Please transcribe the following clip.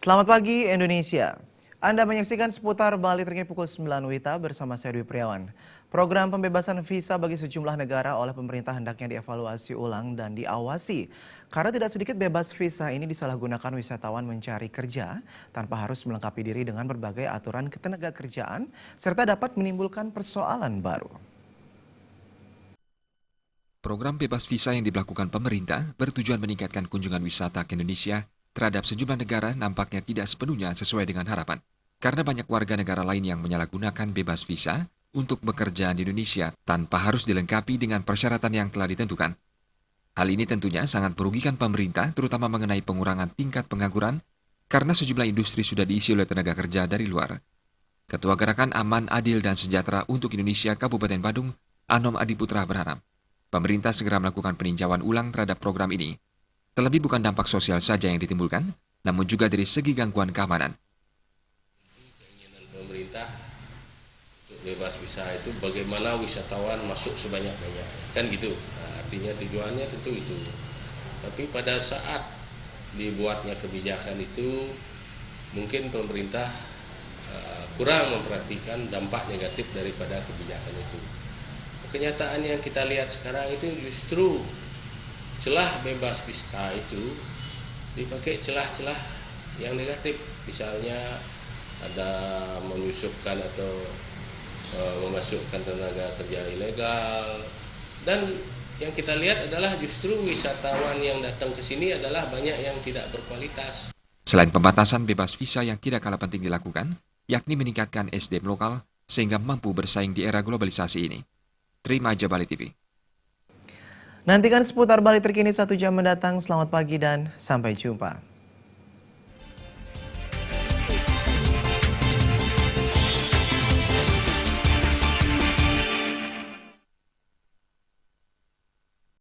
Selamat pagi Indonesia. Anda menyaksikan seputar Bali terkini pukul 9 WITA bersama saya Dwi Priawan. Program pembebasan visa bagi sejumlah negara oleh pemerintah hendaknya dievaluasi ulang dan diawasi. Karena tidak sedikit bebas visa ini disalahgunakan wisatawan mencari kerja tanpa harus melengkapi diri dengan berbagai aturan ketenagakerjaan serta dapat menimbulkan persoalan baru. Program bebas visa yang diberlakukan pemerintah bertujuan meningkatkan kunjungan wisata ke Indonesia terhadap sejumlah negara nampaknya tidak sepenuhnya sesuai dengan harapan. Karena banyak warga negara lain yang menyalahgunakan bebas visa untuk bekerja di Indonesia tanpa harus dilengkapi dengan persyaratan yang telah ditentukan. Hal ini tentunya sangat merugikan pemerintah, terutama mengenai pengurangan tingkat pengangguran, karena sejumlah industri sudah diisi oleh tenaga kerja dari luar. Ketua Gerakan Aman, Adil, dan Sejahtera untuk Indonesia Kabupaten Badung, Anom Adiputra berharap pemerintah segera melakukan peninjauan ulang terhadap program ini. Terlebih bukan dampak sosial saja yang ditimbulkan, namun juga dari segi gangguan keamanan. Keinginan pemerintah untuk bebas visa itu bagaimana wisatawan masuk sebanyak-banyak, kan gitu. Nah, artinya tujuannya tentu itu. Tapi pada saat dibuatnya kebijakan itu, mungkin pemerintah kurang memperhatikan dampak negatif daripada kebijakan itu. Kenyataan yang kita lihat sekarang itu justru celah bebas visa itu dipakai celah-celah yang negatif, misalnya ada menyusupkan atau memasukkan tenaga kerja ilegal, dan yang kita lihat adalah justru wisatawan yang datang ke sini adalah banyak yang tidak berkualitas. Selain pembatasan bebas visa yang tidak kalah penting dilakukan, yakni meningkatkan SDM lokal sehingga mampu bersaing di era globalisasi ini. Terima aja Bali TV. Nantikan seputar Bali terkini 1 jam mendatang. Selamat pagi dan sampai jumpa.